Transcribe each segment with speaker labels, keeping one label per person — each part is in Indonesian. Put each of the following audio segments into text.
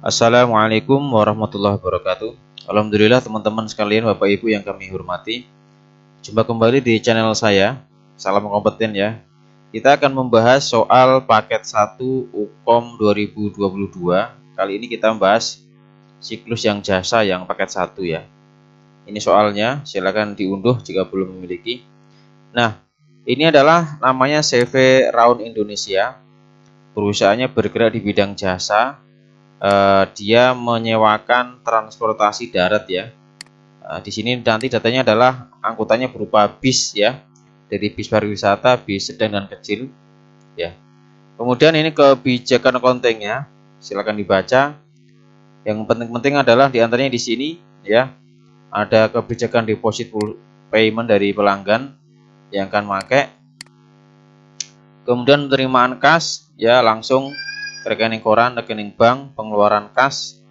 Speaker 1: Assalamualaikum warahmatullahi wabarakatuh. Alhamdulillah teman-teman sekalian, Bapak Ibu yang kami hormati. Jumpa kembali di channel saya. Salam kompeten ya. Kita akan membahas soal paket 1 UKOM 2022. Kali ini kita membahas siklus yang jasa yang paket 1 ya. Ini soalnya, silakan diunduh jika belum memiliki. Nah, ini adalah namanya CV Round Indonesia. Perusahaannya bergerak di bidang jasa. Dia menyewakan transportasi darat ya. Di sini nanti datanya adalah angkutannya berupa bis ya, dari bis pariwisata, bis sedang dan kecil ya. Kemudian ini kebijakan kontennya, silakan dibaca. Yang penting-penting adalah diantaranya di sini ya, ada kebijakan deposit payment dari pelanggan yang akan pakai. Kemudian penerimaan kas ya, langsung rekening koran, rekening bank, pengeluaran kas,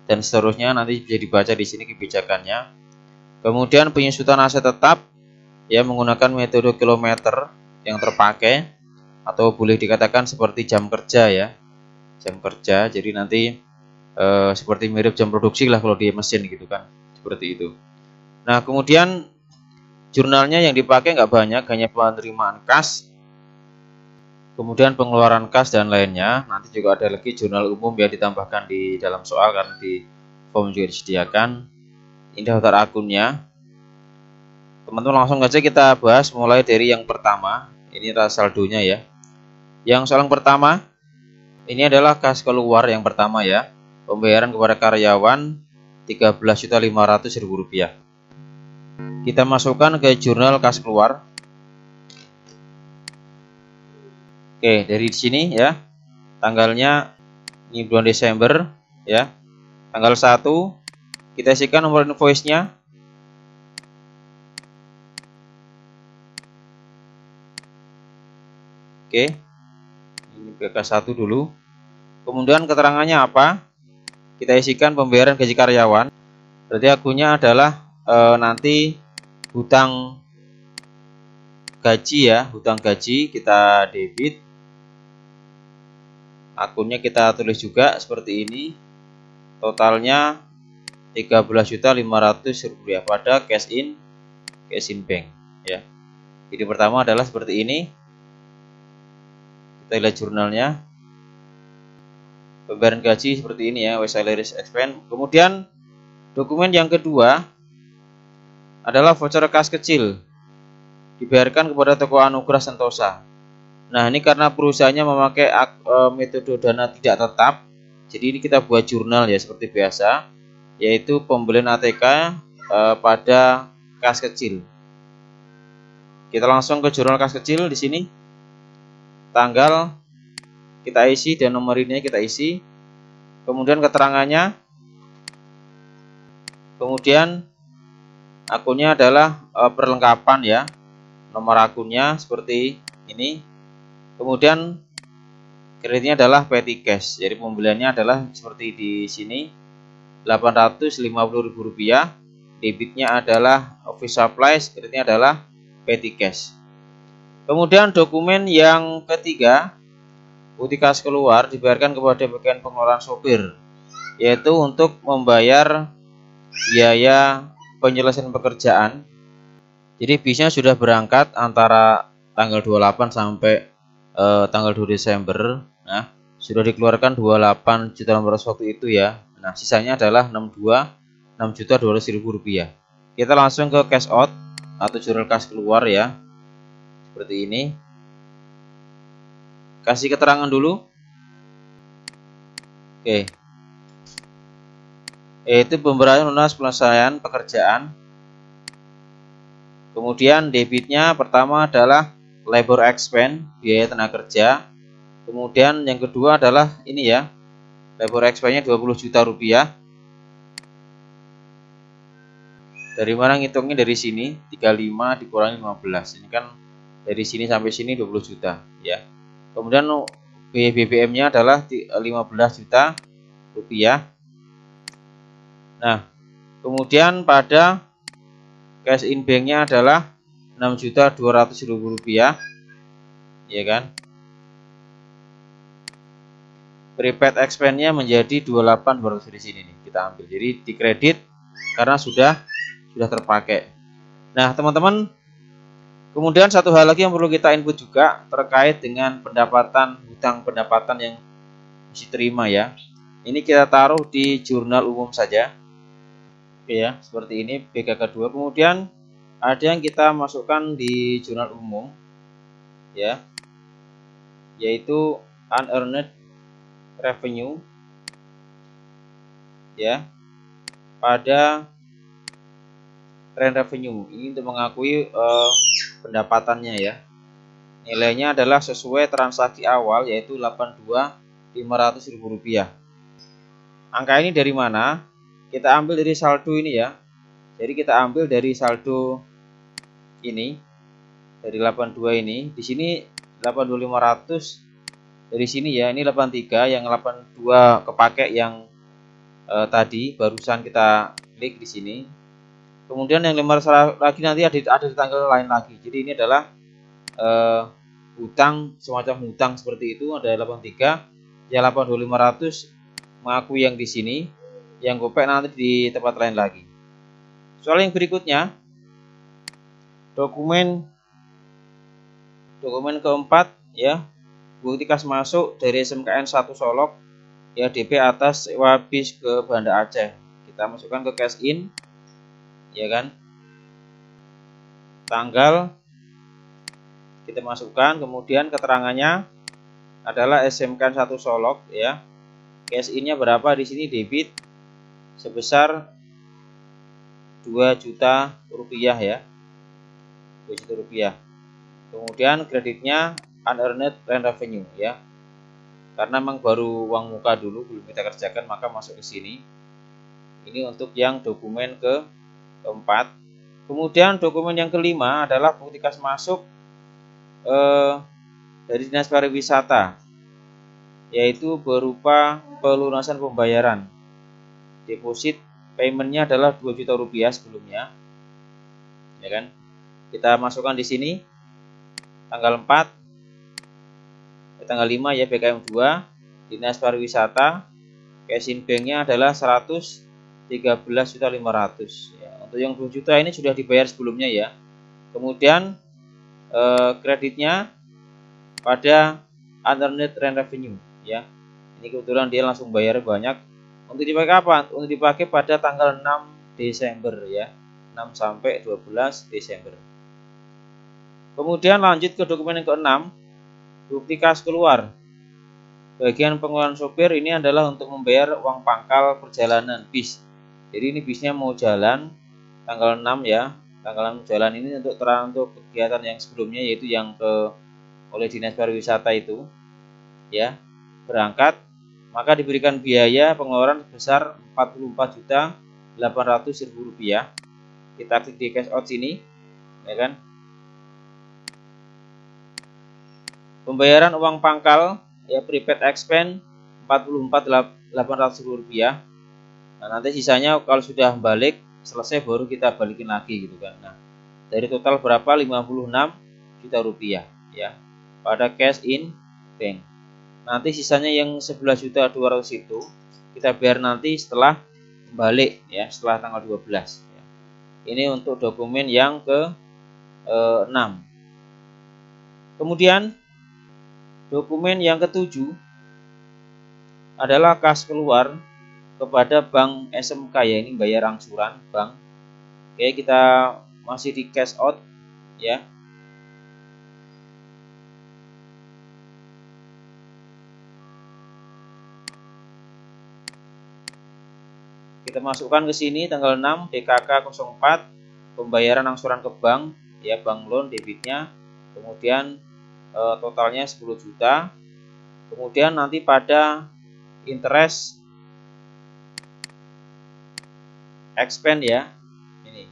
Speaker 1: dan seterusnya nanti bisa dibaca di sini kebijakannya. Kemudian penyusutan aset tetap ya, menggunakan metode kilometer yang terpakai atau boleh dikatakan seperti jam kerja ya, jam kerja. Jadi nanti seperti mirip jam produksi lah kalau di mesin gitu kan, seperti itu. Nah kemudian jurnalnya yang dipakai nggak banyak, hanya penerimaan kas, kemudian pengeluaran kas dan lainnya. Nanti juga ada lagi jurnal umum ya, ditambahkan di dalam soal karena di form juga disediakan. Ini daftar akunnya. Teman-teman langsung aja kita bahas mulai dari yang pertama. Ini adalah saldonya ya. Yang soal yang pertama, ini adalah kas keluar yang pertama ya. Pembayaran kepada karyawan Rp13.500.000. Kita masukkan ke jurnal kas keluar. Oke, dari sini ya, tanggalnya ini bulan Desember ya, tanggal 1, kita isikan nomor invoice-nya. Oke, ini BK1 dulu. Kemudian keterangannya apa? Kita isikan pembayaran gaji karyawan. Berarti akunnya adalah nanti hutang gaji ya, hutang gaji kita debit. Akunnya kita tulis juga seperti ini. Totalnya Rp13.500.000 pada cash in bank ya. Jadi pertama adalah seperti ini. Kita lihat jurnalnya. Pembayaran gaji seperti ini ya, salaries expense. Kemudian dokumen yang kedua adalah voucher kas kecil. Dibayarkan kepada toko Anugrah Sentosa. Nah ini karena perusahaannya memakai metode dana tidak tetap, jadi ini kita buat jurnal ya seperti biasa, yaitu pembelian ATK pada kas kecil. Kita langsung ke jurnal kas kecil. Di sini tanggal kita isi dan nomor ini kita isi. Kemudian keterangannya. Kemudian akunnya adalah perlengkapan ya, nomor akunnya seperti ini. Kemudian kreditnya adalah petty cash. Jadi pembeliannya adalah seperti di sini, Rp850.000. Debitnya adalah office supplies, kreditnya adalah petty cash. Kemudian dokumen yang ketiga, bukti kas keluar dibayarkan kepada bagian pengeluaran sopir, yaitu untuk membayar biaya penyelesaian pekerjaan. Jadi bisnya sudah berangkat antara tanggal 28 sampai tanggal 2 Desember. Nah, sudah dikeluarkan 28 juta waktu itu ya. Nah, sisanya adalah 6.200.000 rupiah. Kita langsung ke cash out atau jurnal kas keluar ya. Seperti ini. Kasih keterangan dulu. Oke. Yaitu pembayaran lunas penyelesaian pekerjaan. Kemudian debitnya pertama adalah labor expense, biaya tenaga kerja. Kemudian yang kedua adalah ini ya, labor expense-nya 20 juta rupiah. Dari mana ngitungnya? Dari sini 35 dikurangi 15. Ini kan dari sini sampai sini 20 juta ya. Kemudian biaya BBM-nya adalah 15 juta rupiah. Nah, kemudian pada cash in bank-nya adalah 6.200.000 rupiah, ya kan? prepaid expense-nya menjadi 28.200 di sini nih kita ambil. Jadi dikredit karena sudah terpakai. Nah, teman-teman, kemudian satu hal lagi yang perlu kita input juga terkait dengan hutang pendapatan yang diterima ya. Ini kita taruh di jurnal umum saja. Oke ya, seperti ini BKK2. Kemudian ada yang kita masukkan di jurnal umum ya, yaitu unearned revenue ya, pada trend revenue ini untuk mengakui pendapatannya ya. Nilainya adalah sesuai transaksi awal, yaitu Rp82.500.000. Angka ini dari mana? Kita ambil dari saldo ini ya. Jadi kita ambil dari saldo ini, dari 82 ini. Di sini 82.500 dari sini ya. Ini 83, yang 82 kepake yang tadi barusan kita klik di sini. Kemudian yang 500 lagi nanti ada di tanggal lain lagi. Jadi ini adalah hutang, semacam hutang seperti itu. Ada 83, yang 82.500 mengakui yang di sini, yang gopek nanti di tempat lain lagi. Soal yang berikutnya, dokumen keempat ya, bukti kas masuk dari SMKN 1 Solok ya, DP atas sewa bis ke Banda Aceh. Kita masukkan ke cash in ya kan, tanggal kita masukkan, kemudian keterangannya adalah SMKN 1 Solok ya. Cash in-nya berapa di sini? Debit sebesar 2 juta rupiah ya, 2 juta rupiah. Kemudian kreditnya unearned rent revenue ya, karena memang baru uang muka dulu, belum kita kerjakan, maka masuk ke sini. Ini untuk yang dokumen keempat. Kemudian dokumen yang kelima adalah bukti kas masuk dari Dinas Pariwisata, yaitu berupa pelunasan pembayaran. Deposit paymentnya adalah 2 juta rupiah sebelumnya ya kan. Kita masukkan di sini tanggal 4, tanggal 5 ya, BKM 2 Dinas Pariwisata, cash in banknya adalah 113.500.000 ya. Untuk yang 2 juta ini sudah dibayar sebelumnya ya. Kemudian kreditnya pada unearned rent revenue ya. Ini kebetulan dia langsung bayar banyak. Untuk dipakai kapan? Untuk dipakai pada tanggal 6 Desember ya. 6 sampai 12 Desember. Kemudian lanjut ke dokumen yang ke-6, bukti kas keluar. Bagian pengeluaran sopir ini adalah untuk membayar uang pangkal perjalanan bis. Jadi ini bisnya mau jalan tanggal 6 ya. Tanggal 6 jalan ini untuk kegiatan yang sebelumnya, yaitu yang oleh Dinas Pariwisata itu ya, berangkat, maka diberikan biaya pengeluaran sebesar Rp44.800.000. Kita klik di cash out sini ya kan. Pembayaran uang pangkal ya, prepaid expense Rp44.800. Nah, nanti sisanya kalau sudah balik selesai baru kita balikin lagi gitu kan. Nah, dari total berapa? 56 juta rupiah ya, pada cash in bank. Nanti sisanya yang 11.200.000 itu kita bayar nanti setelah balik ya, setelah tanggal 12 ya. Ini untuk dokumen yang ke-6. Kemudian dokumen yang ke-7 adalah kas keluar kepada bank SMK ya, ini bayar angsuran bank. Oke, kita masih di cash out ya. Kita masukkan ke sini tanggal 6 DKK 04 pembayaran angsuran ke bank ya, bank loan debitnya. Kemudian totalnya 10 juta. Kemudian nanti pada interest expense ya, ini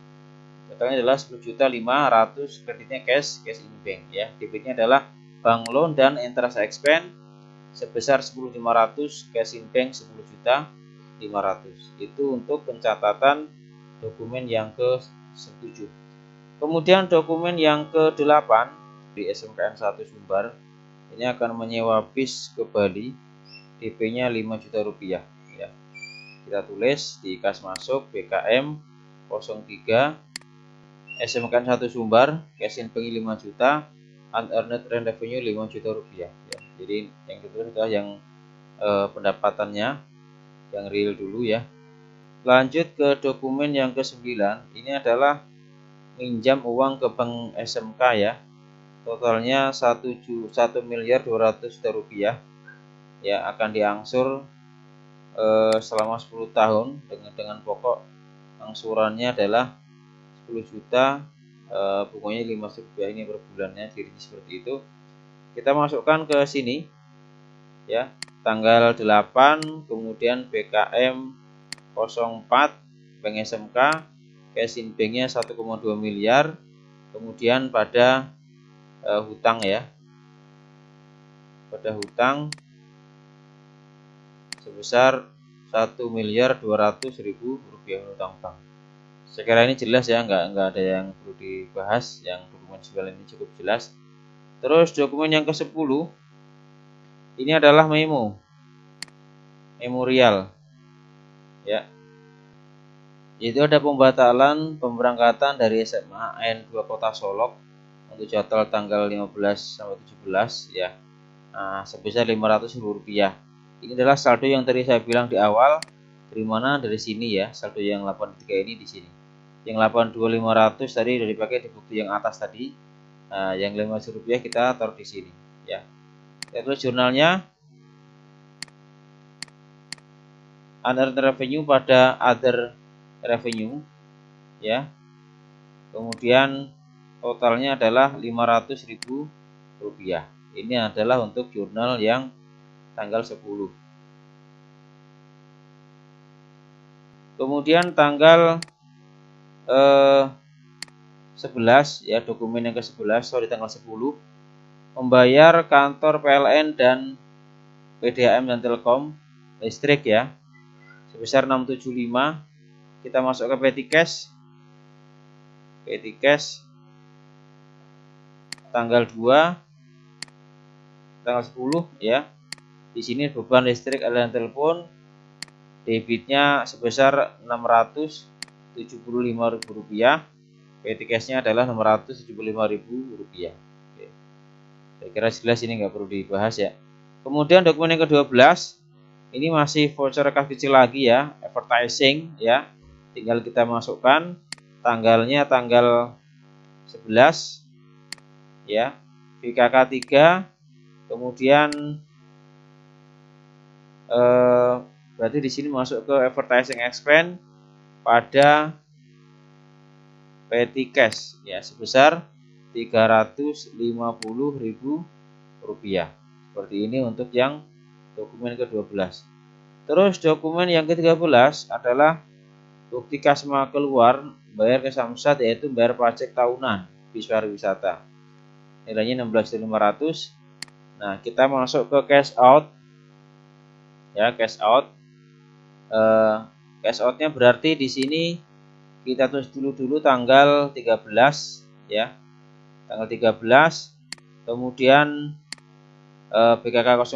Speaker 1: totalnya adalah 10.500.000, kreditnya cash in bank ya. Debitnya adalah bank loan dan interest expense sebesar 10.500, cash in bank 10.500.000. Itu untuk pencatatan dokumen yang ke-7. Kemudian dokumen yang ke-8 di SMKN 1 Sumbar, ini akan menyewa bis ke Bali DP-nya 5 juta rupiah ya. Kita tulis di kas masuk BKM 03 SMK 1 Sumbar, cash in bank 5 juta, unearned rent revenue 5 juta rupiah ya. Jadi yang ditulis adalah yang pendapatannya yang real dulu ya. Lanjut ke dokumen yang ke-9. Ini adalah minjam uang ke bank SMK ya. Totalnya 1.200.000.000 rupiah ya, akan diangsur selama 10 tahun dengan pokok angsurannya adalah 10 juta, bunganya 5 rupiah ini per bulannya, dirinya seperti itu. Kita masukkan ke sini ya, tanggal 8, kemudian BKM 04 bank SMK, cash in banknya 1,2 miliar, kemudian pada hutang ya, pada hutang sebesar 1.200.000 rupiah hutang bank. Saya kira ini jelas ya, nggak ada yang perlu dibahas, yang dokumen 9 ini cukup jelas. Terus dokumen yang ke-10 ini adalah memorial ya. Itu ada pembatalan pemberangkatan dari SMA AN 2 Kota Solok untuk jadwal tanggal 15 sampai 17 ya. Nah, sebesar 500.000 rupiah. Ini adalah saldo yang tadi saya bilang di awal, dari mana, dari sini ya, saldo yang 83 ini di sini. Yang 82.500 tadi sudah dipakai di bukti yang atas tadi. Nah, yang 500 rupiah kita taruh di sini ya. Kita tulis jurnalnya unearned revenue pada other revenue ya. Kemudian totalnya adalah 500.000 rupiah. Ini adalah untuk jurnal yang tanggal 10. Kemudian tanggal 11 ya, dokumen yang ke-11, sorry tanggal 10, membayar kantor PLN dan PDAM dan Telkom listrik ya, sebesar 675. Kita masuk ke petty cash. Petty cash tanggal 2, tanggal 10 ya. Di sini beban listrik dan telepon, debitnya sebesar 675.000 rupiah. Petty cashnya adalah 675.000 rupiah. Oke. Saya kira jelas, ini nggak perlu dibahas ya. Kemudian dokumen yang ke-12 ini masih voucher kas kecil lagi ya, advertising ya. Tinggal kita masukkan tanggalnya tanggal 11 ya, VKK 3, kemudian berarti di sini masuk ke advertising expense pada petty cash ya, sebesar 350.000 rupiah. Seperti ini untuk yang dokumen ke-12. Terus dokumen yang ke-13 adalah bukti kasma keluar bayar ke Samsat, yaitu bayar pajak tahunan bis pariwisata. Nilainya 16.500. Nah, kita masuk ke cash out ya, cash out. Cash outnya berarti di sini kita tulis dulu tanggal 13 ya, tanggal 13. Kemudian BKK 05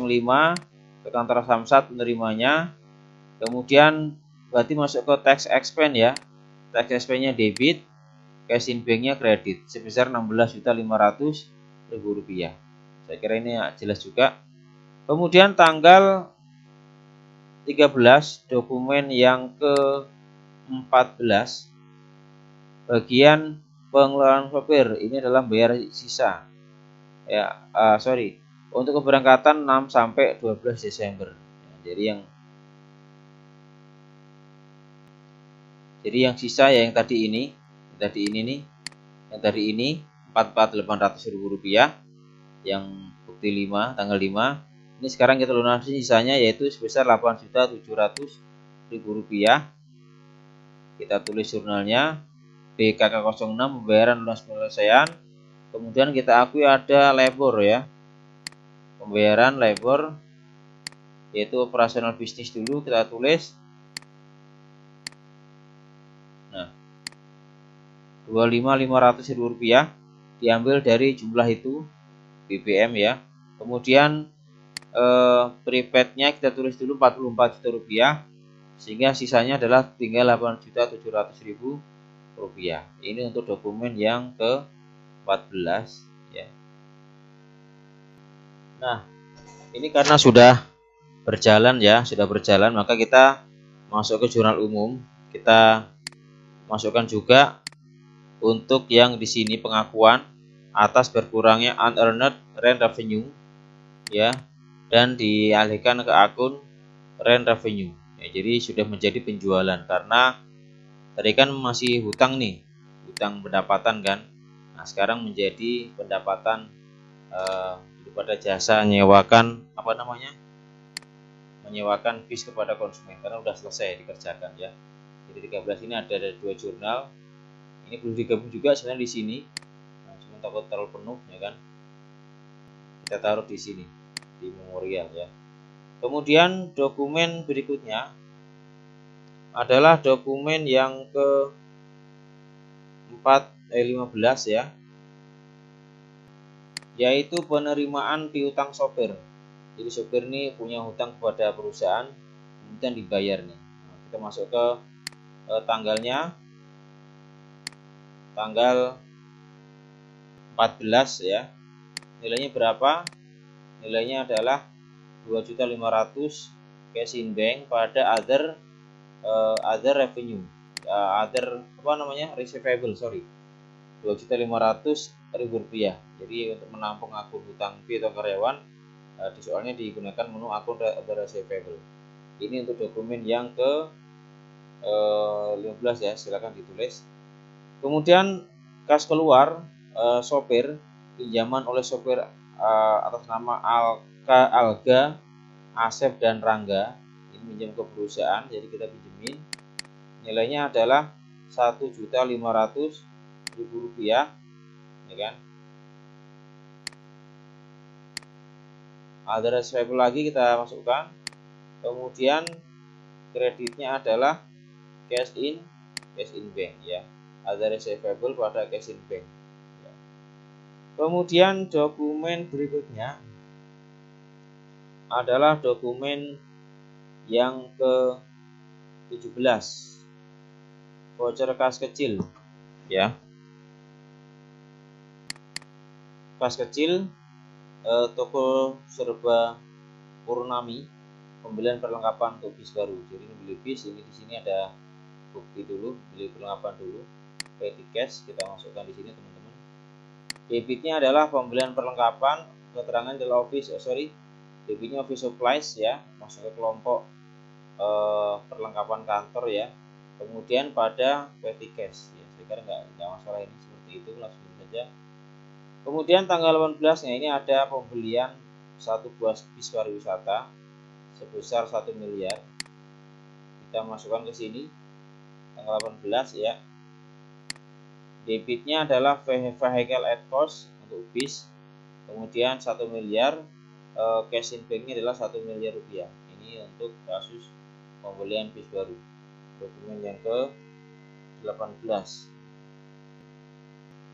Speaker 1: ke kantor Samsat menerimanya. Kemudian berarti masuk ke tax expense ya, tax expense-nya debit, cash in bank-nya kredit sebesar 16.500.000 rupiah. Saya kira ini jelas juga. Kemudian tanggal 13 dokumen yang ke-14 bagian pengeluaran sopir, ini adalah bayar sisa ya, untuk keberangkatan 6 sampai 12 Desember. Ya, jadi yang sisa ya, yang tadi ini nih, yang tadi ini 44.800.000 rupiah, yang bukti 5 tanggal 5. Ini sekarang kita lunasi sisanya, yaitu sebesar 8.700.000 rupiah. Kita tulis jurnalnya BKK 06 pembayaran lunas penyelesaian. Kemudian kita akui ada labor ya, pembayaran labor, yaitu operasional bisnis dulu kita tulis. Nah, 25.500.000 rupiah diambil dari jumlah itu BBM ya. Kemudian prepaidnya kita tulis dulu 44 juta rupiah, sehingga sisanya adalah tinggal 8.700.000 rupiah. Ini untuk dokumen yang ke-14 ya. Nah, ini karena sudah berjalan ya, maka kita masuk ke jurnal umum. Kita masukkan juga untuk yang di sini pengakuan atas berkurangnya unearned rent revenue ya, dan dialihkan ke akun rent revenue ya, jadi sudah menjadi penjualan karena tadi kan masih hutang nih, hutang pendapatan kan. Nah, sekarang menjadi pendapatan daripada jasa menyewakan menyewakan bis kepada konsumen karena sudah selesai dikerjakan ya. Jadi 13 ini ada 2 jurnal. Ini perlu digabung juga sebenarnya di sini. Nah, cuma takut terlalu penuh ya kan. Kita taruh di sini di memorial ya. Kemudian dokumen berikutnya adalah dokumen yang ke-15 ya, yaitu penerimaan piutang sopir. Jadi sopir ini punya hutang kepada perusahaan, kemudian dibayar nih. Nah, kita masuk ke tanggalnya, tanggal 14 ya. Nilainya berapa? Nilainya adalah 2.500.000 cash in bank pada other revenue, receivable, 2.500.000 rupiah. Jadi untuk menampung akun hutang piutang karyawan, di soalnya digunakan menu akun other receivable. Ini untuk dokumen yang ke-15 ya, silakan ditulis. Kemudian kas keluar sopir, pinjaman oleh sopir atas nama Alga, Asep dan Rangga. Ini pinjam ke perusahaan, jadi kita pinjemin. Nilainya adalah 1.500.000 rupiah ya kan. Ada receivable lagi kita masukkan. Kemudian kreditnya adalah cash in bank ya. Ada receivable pada cash in bank ya. Kemudian dokumen berikutnya adalah dokumen yang ke-17, voucher kas kecil ya. Kas kecil toko serba Purnami, pembelian perlengkapan untuk bis baru. Jadi ini beli bis, ini di sini ada bukti dulu, beli perlengkapan dulu. Petty cash kita masukkan di sini teman-teman. Debitnya adalah pembelian perlengkapan, keterangan adalah debitnya office supplies ya, masuk ke kelompok perlengkapan kantor ya. Kemudian pada petty cash ya, saya kira nggak masalah ini, seperti itu langsung saja. Kemudian tanggal 18 nya ini ada pembelian satu buah bis pariwisata sebesar 1 miliar. Kita masukkan ke sini tanggal 18 ya. Debitnya adalah vehicle at cost untuk bis. Kemudian 1 miliar, cash in banknya adalah 1 miliar rupiah. Ini untuk kasus pembelian bis baru. Dokumen yang ke-18.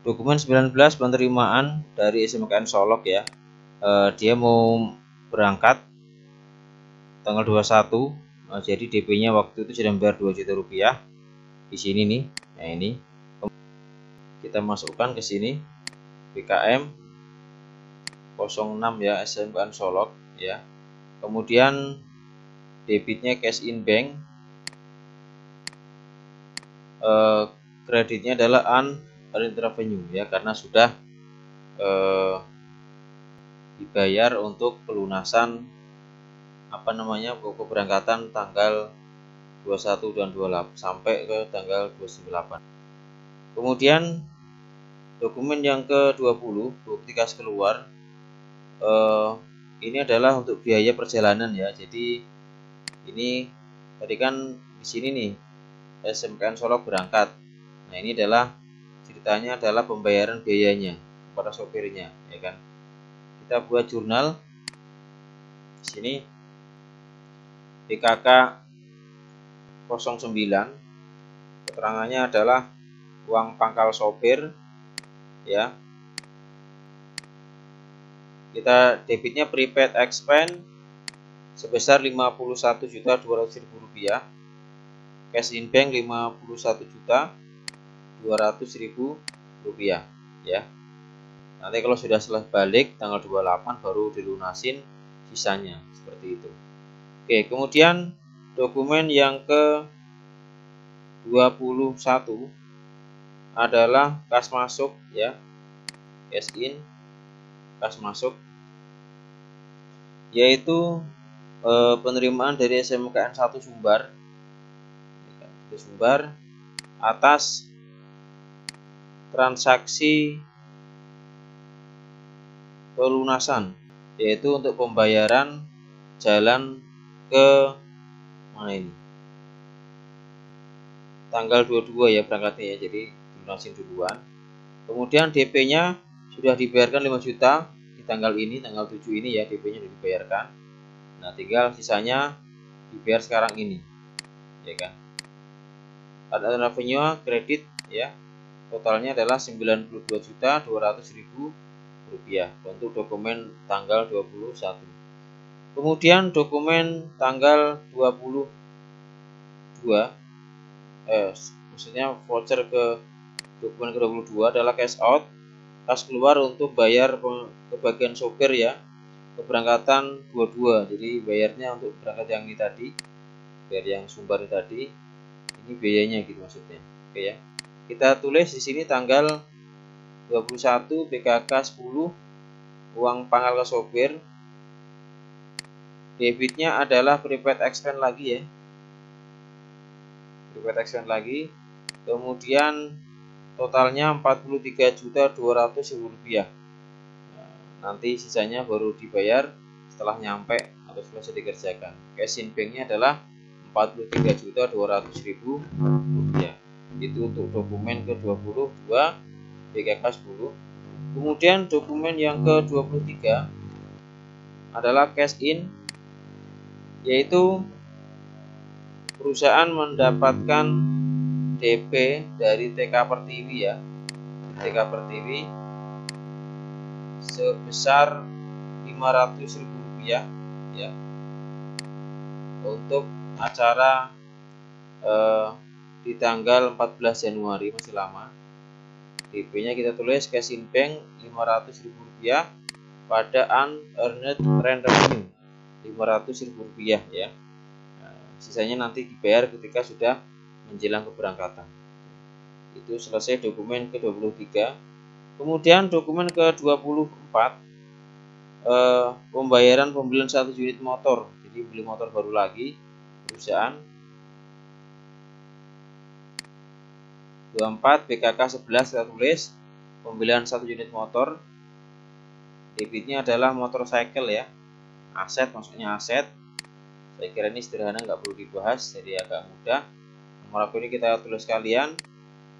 Speaker 1: Dokumen 19 penerimaan dari SMKN Solok ya. Dia mau berangkat tanggal 21, jadi DP-nya waktu itu sudah membayar 2 juta rupiah. Di sini nih, nah ini kita masukkan ke sini BKM 06 ya, SMKN Solok ya. Kemudian debitnya cash in bank, kreditnya adalah unearned revenue ya, karena sudah dibayar untuk pelunasan keberangkatan tanggal 21 dan 28 sampai ke tanggal 28. Kemudian dokumen yang ke-20, bukti kas keluar, ini adalah untuk biaya perjalanan ya. Jadi ini tadi kan di sini nih SMKN Solok berangkat. Nah, ini adalah ceritanya adalah pembayaran biayanya kepada sopirnya ya kan. Kita buat jurnal di sini BKK 09, keterangannya adalah uang pangkal sopir ya. Kita debitnya prepaid expense sebesar Rp51.200.000, cash in bank Rp51.200.000 ya. Nanti kalau sudah selesai balik tanggal 28 baru dilunasin sisanya, seperti itu. Oke, kemudian dokumen yang ke 21 adalah kas masuk ya, cash in, kas masuk, yaitu penerimaan dari SMKN 1 Sumbar atas transaksi pelunasan, yaitu untuk pembayaran jalan ke mana ini, tanggal 22 ya berangkatnya ya, jadi dilunasin duluan. Kemudian DP-nya sudah dibayarkan 5 juta di tanggal ini, tanggal 7 ini ya, DP-nya sudah dibayarkan. Nah, tinggal sisanya dibayar sekarang ini, ya kan. Ada revenue kredit ya, totalnya adalah Rp92.200.000 untuk dokumen tanggal 21. Kemudian dokumen tanggal 22 maksudnya voucher ke dokumen ke-22 adalah cash out, kas keluar untuk bayar ke bagian sopir ya, keberangkatan 22. Jadi bayarnya untuk berangkat yang ini tadi, bayar yang Sumbar tadi, ini biayanya gitu maksudnya. Oke ya. Kita tulis di sini tanggal 21 BKK 10 uang pangkal ke sopir. Debitnya adalah prepaid expense lagi ya. Prepaid expense lagi. Kemudian totalnya Rp43.200.000. Nah, nanti sisanya baru dibayar setelah nyampe atau selesai dikerjakan. Cash in banknya adalah Rp43.200.000. Itu untuk dokumen ke-22 BKK 10. Kemudian dokumen yang ke-23 adalah cash in, yaitu perusahaan mendapatkan DP dari TK Pertiwi ya, TK Pertiwi sebesar Rp500.000 ya, untuk acara di tanggal 14 Januari, masih lama. DP-nya kita tulis cash in bank Rp500.000 pada unearned rent revenue Rp500.000 ya. Sisanya nanti dibayar ketika sudah menjelang keberangkatan. Itu selesai dokumen ke-23. Kemudian dokumen ke-24 pembayaran pembelian 1 unit motor. Jadi beli motor baru lagi perusahaan. 24 BKK 11 kita tulis pembelian 1 unit motor. Debitnya adalah motorcycle ya, aset, maksudnya aset. Saya kira ini sederhana, nggak perlu dibahas, jadi agak mudah. Nomor ini kita tulis kalian.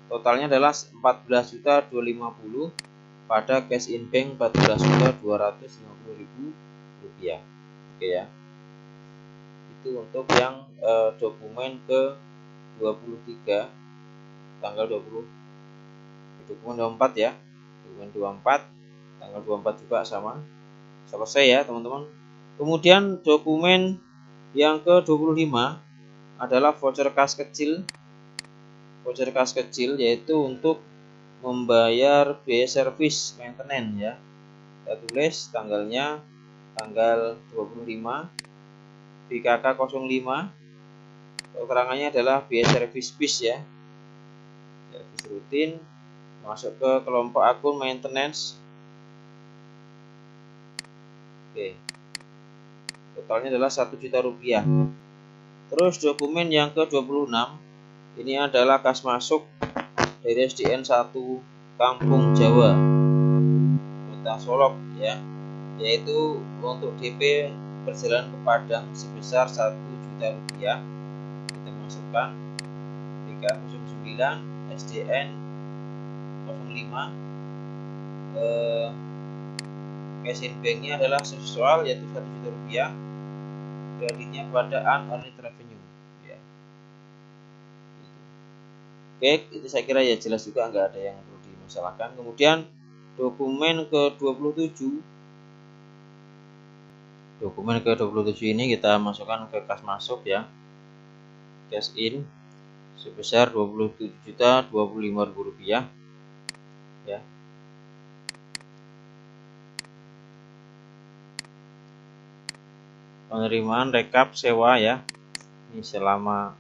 Speaker 1: Totalnya adalah Rp14.250 pada cash in bank Rp14.250.000. Oke ya. Itu untuk yang dokumen ke-23 tanggal 20, dokumen 24 ya. Dokumen 24 tanggal 24 juga sama. Selesai ya, teman-teman. Kemudian dokumen yang ke-25 adalah voucher kas kecil. Voucher kas kecil yaitu untuk membayar biaya servis maintenance ya. Kita tulis tanggalnya tanggal 25 BKK 05. Keterangannya adalah biaya servis bis ya. Servis rutin, masuk ke kelompok akun maintenance. Oke. Totalnya adalah Rp1 juta. Terus dokumen yang ke-26 ini adalah kas masuk dari SDN 1 Kampung Jawa Kota Solok ya, yaitu untuk DP perjalanan ke Padang sebesar Rp1 juta. Kita masukkan BK 09 SDN 05. Cash in banknya adalah sesual yaitu Rp1 juta. Kreditnya pada unearned revenue ya. Oke, itu saya kira ya jelas juga, nggak ada yang perlu dimasalahkan. Kemudian dokumen ke-27 Dokumen ke-27 ini kita masukkan ke kas masuk ya. Cash in sebesar Rp27.025.000 ya. Penerimaan rekap sewa ya. Ini selama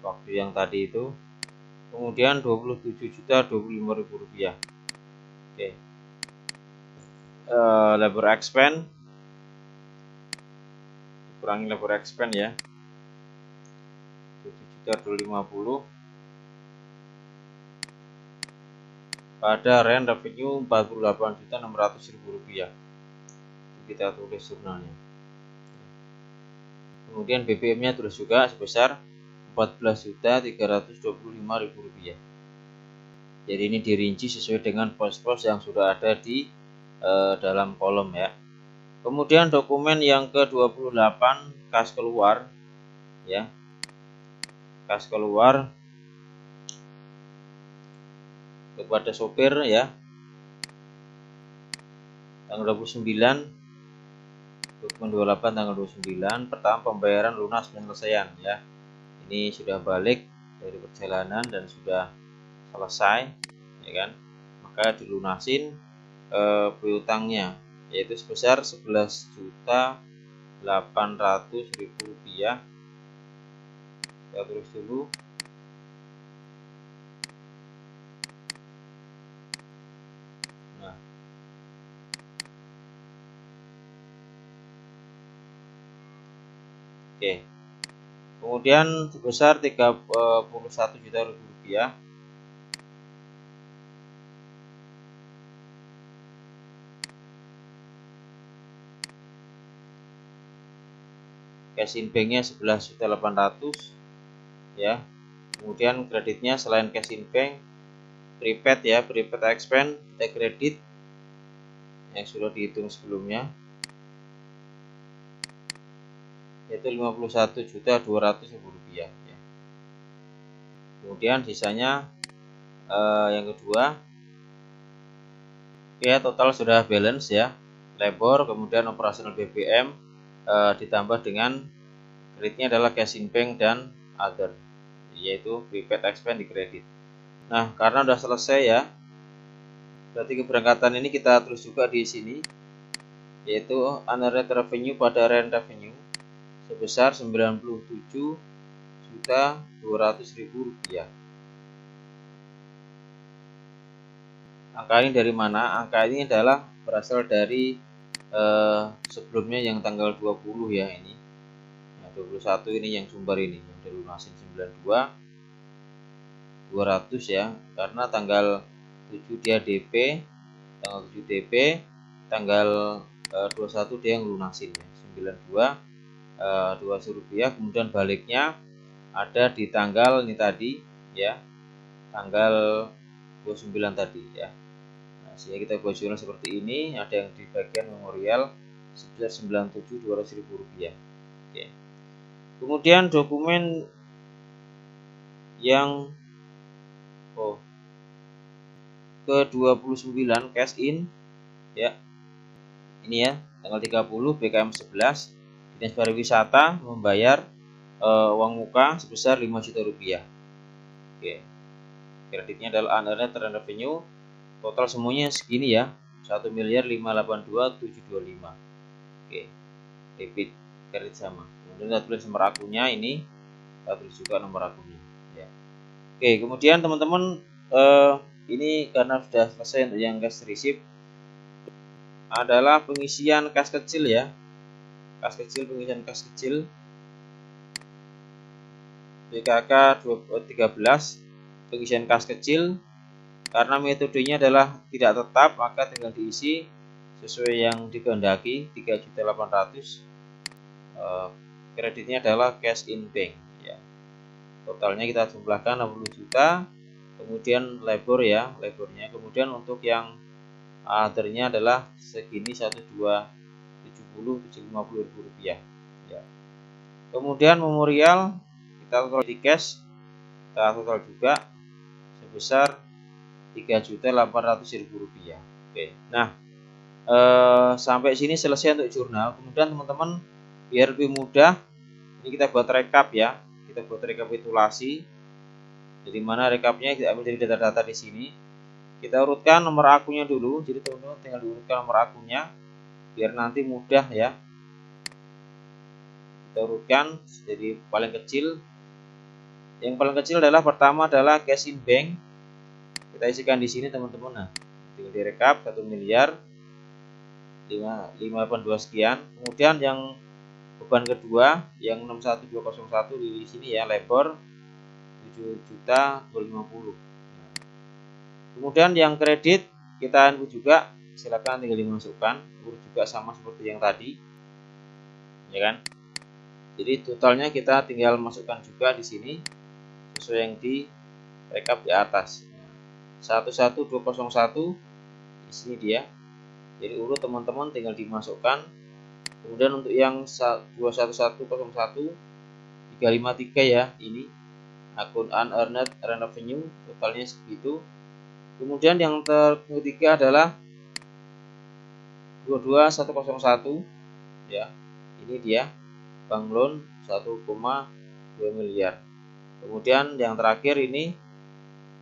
Speaker 1: waktu yang tadi itu. Kemudian Rp27.025.000. Oke. Labor expense, kurangi labor expense ya, 7.250. Pada rent revenue Rp48.600.000. Kita tulis jurnalnya. Kemudian BBM-nya terus juga sebesar Rp14.325.000. Jadi ini dirinci sesuai dengan pos-pos yang sudah ada di dalam kolom ya. Kemudian dokumen yang ke-28 kas keluar ya. Kas keluar kepada sopir ya. Tanggal 29, dokumen 28 tanggal 29. Pertama, pembayaran lunas penyelesaian ya. Ini sudah balik dari perjalanan dan sudah selesai ya kan. Maka dilunasin piutangnya, yaitu sebesar Rp11.800.000. Kita tulis dulu. Nah, oke. Kemudian sebesar Rp31 juta. Cash in banknya 11.800 ya. Kemudian kreditnya selain cash in bank, prepaid ya, prepaid expense kita kredit yang sudah dihitung sebelumnya, yaitu Rp51.200.000 ya. Kemudian sisanya yang kedua ya, total sudah balance ya, labor, kemudian operasional BBM ditambah dengan kreditnya adalah cash in bank dan other, yaitu prepaid expense di kredit. Nah, karena udah selesai ya, berarti keberangkatan ini kita tulis juga di sini, yaitu unearned revenue pada rent revenue sebesar Rp97.200.000. Angka ini dari mana? Angka ini adalah berasal dari sebelumnya yang tanggal 20 ya, ini. Nah, 21 ini yang sumber ini yang dilunasin 92.200 ya, karena tanggal 7 dia DP, tanggal 7 DP, tanggal 21 dia yang lunasin ya, 92.200 rupiah. Kemudian baliknya ada di tanggal ini tadi ya, tanggal 29 tadi ya. Nah, sehingga kita buat jurnal seperti ini, ada yang di bagian memorial sebesar Rp97.200.000. Oke. Kemudian dokumen yang ke-29 cash in ya. Ini ya, tanggal 30 BKM 11 Dinas Pariwisata membayar uang muka sebesar Rp5 juta. Oke. Kreditnya adalah unearned revenue. Total semuanya segini ya, 1.582.725. Oke. Debit kredit sama. Kemudian kita tulis nomor akunnya ini, kita tulis juga nomor akunnya ya. Oke, kemudian teman-teman ini karena sudah selesai untuk yang cash receipt, adalah pengisian kas kecil ya. Kas kecil, pengisian kas kecil BKK 13, pengisian kas kecil. Karena metodenya adalah tidak tetap, maka tinggal diisi sesuai yang dikehendaki, 3.800.000. Kreditnya adalah cash in bank ya. Totalnya kita jumlahkan 60 juta. Kemudian labor ya, labornya. Kemudian untuk yang othernya adalah segini, 1.270.750.000 rupiah ya. Kemudian memorial kita total di cash, kita total juga sebesar Rp3.800.000. Oke. Nah, Sampai sini selesai untuk jurnal. Kemudian teman-teman biar lebih mudah, ini kita buat rekap ya. Kita buat rekapitulasi. Jadi mana rekapnya kita ambil dari data-data di sini. Kita urutkan nomor akunnya dulu. Jadi teman-teman tinggal diurutkan nomor akunnya biar nanti mudah ya. Kita urutkan jadi paling kecil. Yang paling kecil adalah pertama adalah cash in bank. Kita isikan di sini teman-teman. Nah, tinggal direkap 1 miliar 582 sekian. Kemudian yang beban kedua yang 61201 di sini ya, labor 7.250. Kemudian yang kredit kita input juga, silakan tinggal dimasukkan, urut juga sama seperti yang tadi. Ya kan? Jadi totalnya kita tinggal masukkan juga di sini sesuai yang di rekap di atas. 11201 di sini dia. Jadi urut teman-teman tinggal dimasukkan. Kemudian untuk yang 21101 353 ya, ini akun unearned revenue totalnya segitu. Kemudian yang ketiga adalah 22101 ya. Ini dia bank loan 1,2 miliar. Kemudian yang terakhir ini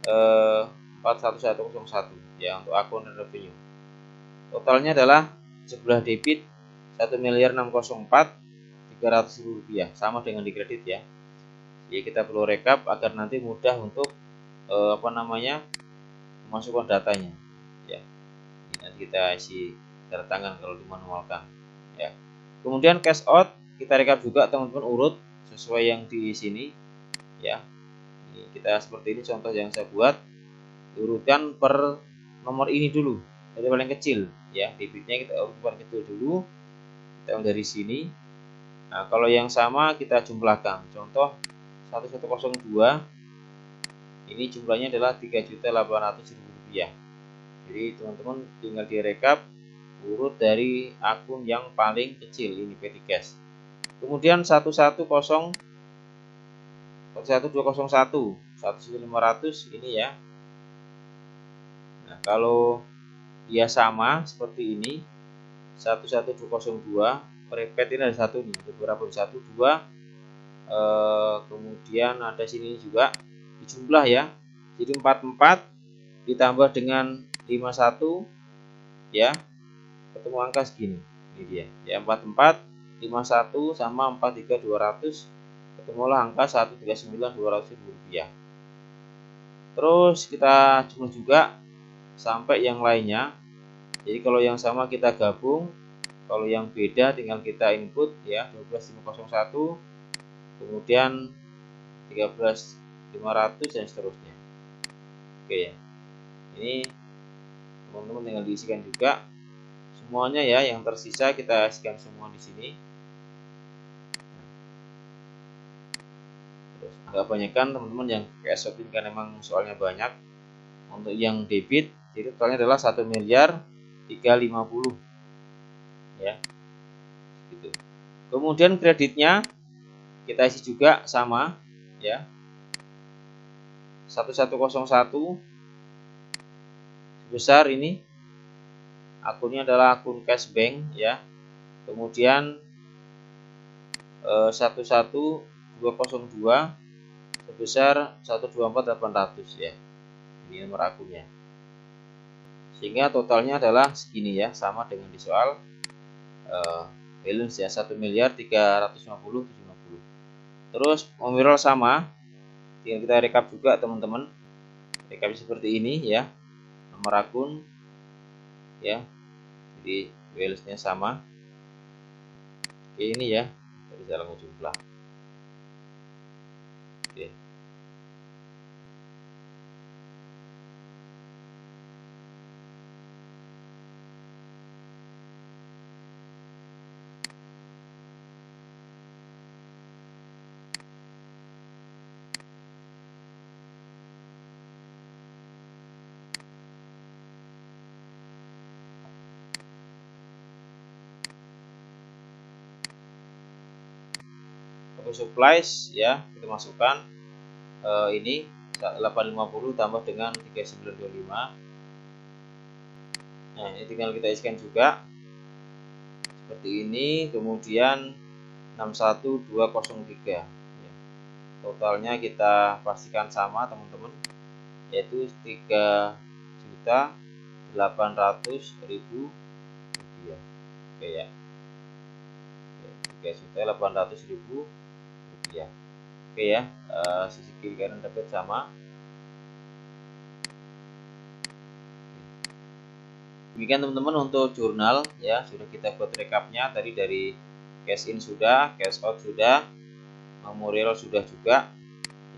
Speaker 1: 41101 ya untuk akun revenue. Totalnya adalah sebelah debit 1.604.300.000 rupiah, sama dengan di kredit ya. Jadi kita perlu rekap agar nanti mudah untuk memasukkan datanya ya. Ini nanti kita isi tanda tangan kalau dimanualkan ya. Kemudian cash out kita rekap juga teman-teman, urut sesuai yang di sini ya. Ini kita seperti ini contoh yang saya buat, diurutkan per nomor ini dulu dari paling kecil ya, debitnya kita urut paling kecil dulu, kita dari sini. Nah kalau yang sama kita jumlahkan, contoh 1102 ini jumlahnya adalah 3.800.000 rupiah. Jadi teman-teman tinggal direkap, urut dari akun yang paling kecil, ini petty cash. Kemudian 11201 1.500 ini ya. Nah kalau dia sama seperti ini 11202, repeat ini ada satu nih, beberapa 1 2, kemudian ada sini juga dijumlah ya. Jadi 44 ditambah dengan 51 ya, ketemu angka segini. Ini dia ya, 44 51 sama 43200, ketemulah angka 139.200 rupiah. Terus kita jumlah juga sampai yang lainnya. Jadi kalau yang sama kita gabung, kalau yang beda tinggal kita input ya, 12501 kemudian 13.500 dan seterusnya. Oke ya. Ini teman-teman tinggal diisikan juga semuanya ya, yang tersisa kita isikan semua di sini. Terus agak banyak kan teman-teman yang kayak shopping kan memang soalnya banyak. Untuk yang debit jadi totalnya adalah 1.350.000 ya. Gitu. Kemudian kreditnya kita isi juga sama ya. 1101 sebesar ini akunnya adalah akun cash bank ya. Kemudian 11202 sebesar 124.800 ya. Ini nomor akunnya. Sehingga totalnya adalah segini ya, sama dengan di soal balance ya, 1.350.070. Terus overall sama, tinggal kita rekap juga teman-teman. Rekap seperti ini ya, nomor akun ya, jadi balance-nya sama. Oke, ini ya, dari cara jumlah. Oke. Supplies ya, kita masukkan ini 850 tambah dengan 3925. Nah, ini tinggal kita isikan juga seperti ini. Kemudian 61203 ya. Totalnya kita pastikan sama teman-teman, yaitu 3.800.000 rupiah. Oke ya, 3.800.000 rupiah. Oke ya, sisi kiri kanan dapat sama. Demikian teman-teman untuk jurnal ya, sudah kita buat rekapnya tadi, dari cash in sudah, cash out sudah, memorial sudah juga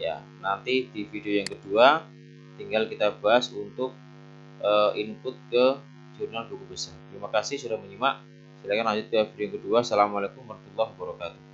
Speaker 1: ya. Nanti di video yang kedua tinggal kita bahas untuk input ke jurnal buku besar. Terima kasih sudah menyimak. Silakan lanjut ke video yang kedua. Assalamualaikum warahmatullahi wabarakatuh.